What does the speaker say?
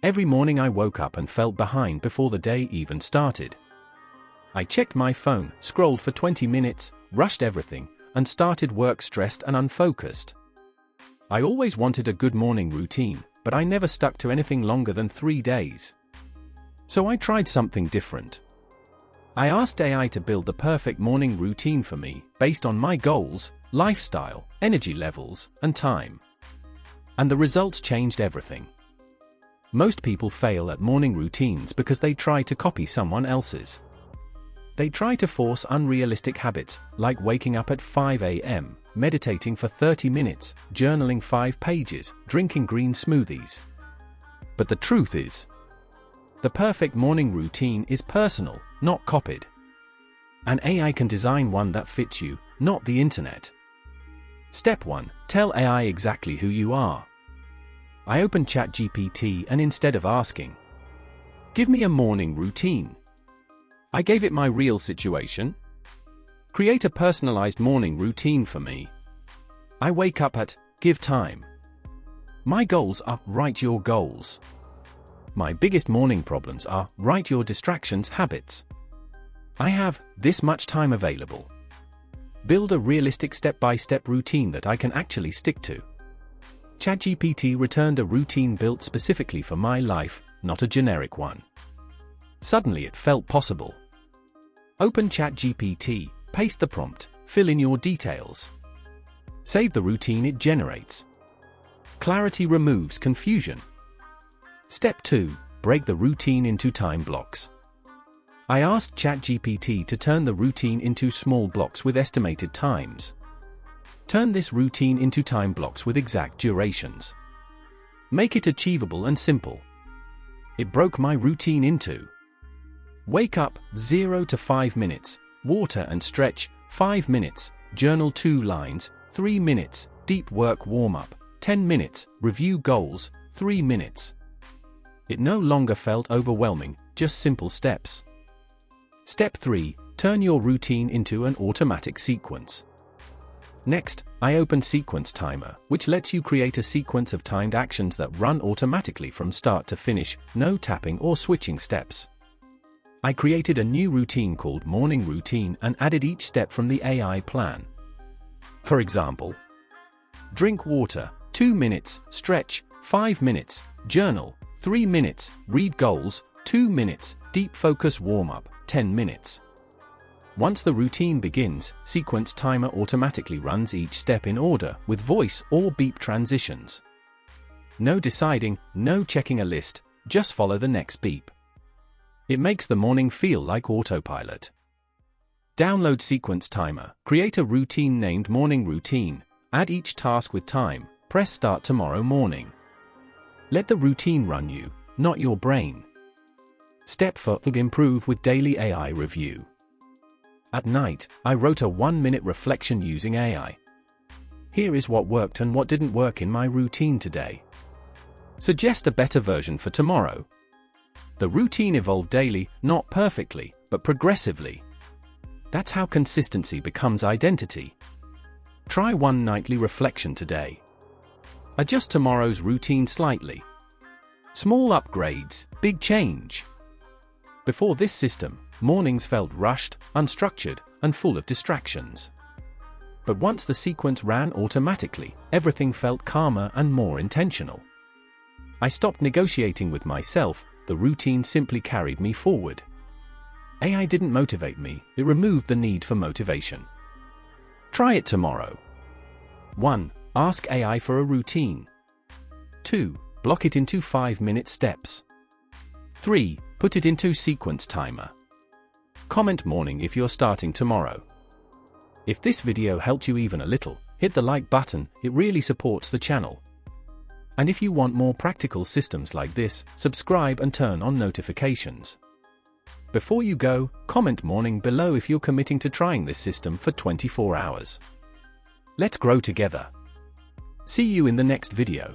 Every morning I woke up and felt behind before the day even started. I checked my phone, scrolled for 20 minutes, rushed everything, and started work stressed and unfocused. I always wanted a good morning routine, but I never stuck to anything longer than 3 days. So I tried something different. I asked AI to build the perfect morning routine for me, based on my goals, lifestyle, energy levels, and time. And the results changed everything. Most people fail at morning routines because they try to copy someone else's. They try to force unrealistic habits, like waking up at 5 a.m., meditating for 30 minutes, journaling 5 pages, drinking green smoothies. But the truth is, the perfect morning routine is personal, not copied. An AI can design one that fits you, not the internet. Step 1. Tell AI exactly who you are. I opened ChatGPT and instead of asking, "Give me a morning routine," I gave it my real situation. Create a personalized morning routine for me. I wake up at, give time. My goals are, write your goals. My biggest morning problems are, write your distractions habits. I have this much time available. Build a realistic step-by-step routine that I can actually stick to. ChatGPT returned a routine built specifically for my life, not a generic one. Suddenly it felt possible. Open ChatGPT, paste the prompt, fill in your details. Save the routine it generates. Clarity removes confusion. Step 2. Break the routine into time blocks. I asked ChatGPT to turn the routine into small blocks with estimated times. Turn this routine into time blocks with exact durations. Make it achievable and simple. It broke my routine into: wake up, 0 to 5 minutes, water and stretch, 5 minutes, journal 2 lines, 3 minutes, deep work warm-up, 10 minutes, review goals, 3 minutes. It no longer felt overwhelming, just simple steps. Step 3. Turn your routine into an automatic sequence. Next, I opened Sequence Timer, which lets you create a sequence of timed actions that run automatically from start to finish, no tapping or switching steps. I created a new routine called Morning Routine and added each step from the AI plan. For example, drink water, 2 minutes, stretch, 5 minutes, journal, 3 minutes, read goals, 2 minutes, deep focus warm-up, 10 minutes. Once the routine begins, Sequence Timer automatically runs each step in order, with voice or beep transitions. No deciding, no checking a list, just follow the next beep. It makes the morning feel like autopilot. Download Sequence Timer, create a routine named Morning Routine, add each task with time, press Start tomorrow morning. Let the routine run you, not your brain. Step 4. Improve with daily AI review. At night, I wrote a 1-minute reflection using AI. Here is what worked and what didn't work in my routine today. Suggest a better version for tomorrow. The routine evolved daily, not perfectly, but progressively. That's how consistency becomes identity. Try one nightly reflection today. Adjust tomorrow's routine slightly. Small upgrades, big change. Before this system, mornings felt rushed, unstructured, and full of distractions. But once the sequence ran automatically, everything felt calmer and more intentional. I stopped negotiating with myself, the routine simply carried me forward. AI didn't motivate me, it removed the need for motivation. Try it tomorrow. 1. Ask AI for a routine. 2. Block it into 5-minute steps. 3. Put it into Sequence Timer. Comment morning if you're starting tomorrow. If this video helped you even a little, hit the like button, it really supports the channel. And if you want more practical systems like this, subscribe and turn on notifications. Before you go, comment morning below if you're committing to trying this system for 24 hours. Let's grow together. See you in the next video.